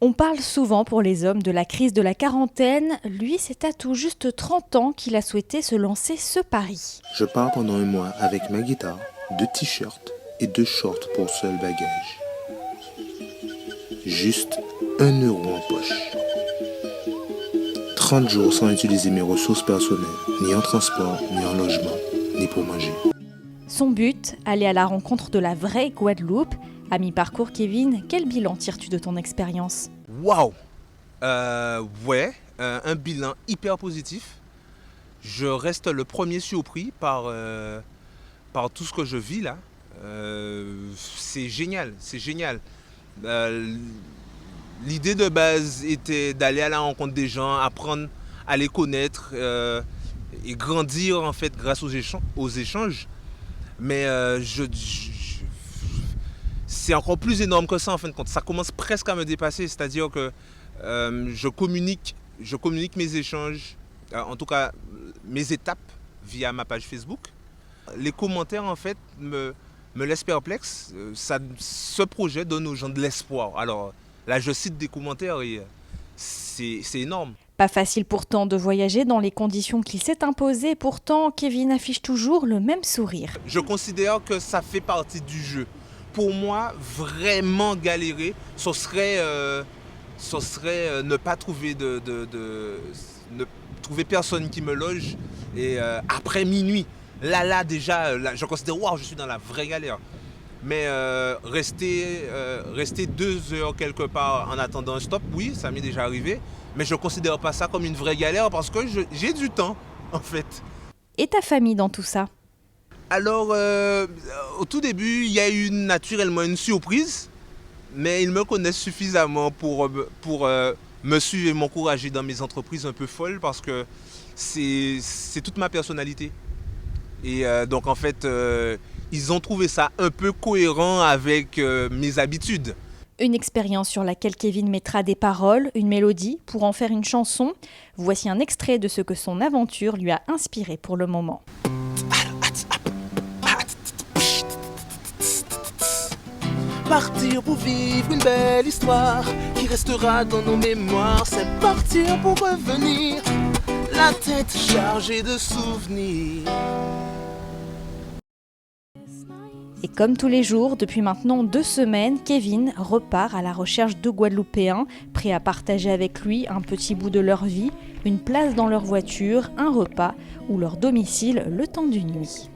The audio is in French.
On parle souvent pour les hommes de la crise de la quarantaine. Lui, c'est à tout juste 30 ans qu'il a souhaité se lancer ce pari. Je pars pendant un mois avec ma guitare, 2 t-shirts et 2 shorts pour seul bagage. Juste 1 euro en poche. 30 jours sans utiliser mes ressources personnelles, ni en transport, ni en logement, ni pour manger. Son but, aller à la rencontre de la vraie Guadeloupe. À mi-parcours, Kevin, quel bilan tires-tu de ton expérience ? Waouh! Un bilan hyper positif. Je reste le premier surpris par tout ce que je vis là. C'est génial, c'est génial. L'idée de base était d'aller à la rencontre des gens, apprendre à les connaître et grandir en fait grâce aux échanges. Mais c'est encore plus énorme que ça en fin de compte. Ça commence presque à me dépasser, c'est-à-dire que je communique mes échanges, en tout cas mes étapes via ma page Facebook. Les commentaires en fait me laissent perplexe. Ce projet donne aux gens de l'espoir. Alors là je cite des commentaires et c'est énorme. Pas facile pourtant de voyager dans les conditions qu'il s'est imposées. Pourtant, Kevin affiche toujours le même sourire. Je considère que ça fait partie du jeu. Pour moi, vraiment galérer, ce serait ne pas trouver ne trouver personne qui me loge et après minuit. Là déjà, je considère waouh, je suis dans la vraie galère. Mais rester 2 heures quelque part en attendant un stop, oui, ça m'est déjà arrivé. Mais je ne considère pas ça comme une vraie galère parce que j'ai du temps, en fait. Et ta famille dans tout ça ? Alors, au tout début, il y a eu naturellement une surprise, mais ils me connaissent suffisamment pour me suivre et m'encourager dans mes entreprises un peu folles parce que c'est toute ma personnalité. Et donc, en fait, ils ont trouvé ça un peu cohérent avec mes habitudes. Une expérience sur laquelle Kevin mettra des paroles, une mélodie pour en faire une chanson. Voici un extrait de ce que son aventure lui a inspiré pour le moment. Partir pour vivre une belle histoire qui restera dans nos mémoires. C'est partir pour revenir, la tête chargée de souvenirs. Et comme tous les jours, depuis maintenant 2 semaines, Kevin repart à la recherche de Guadeloupéens, prêts à partager avec lui un petit bout de leur vie, une place dans leur voiture, un repas ou leur domicile le temps d'une nuit.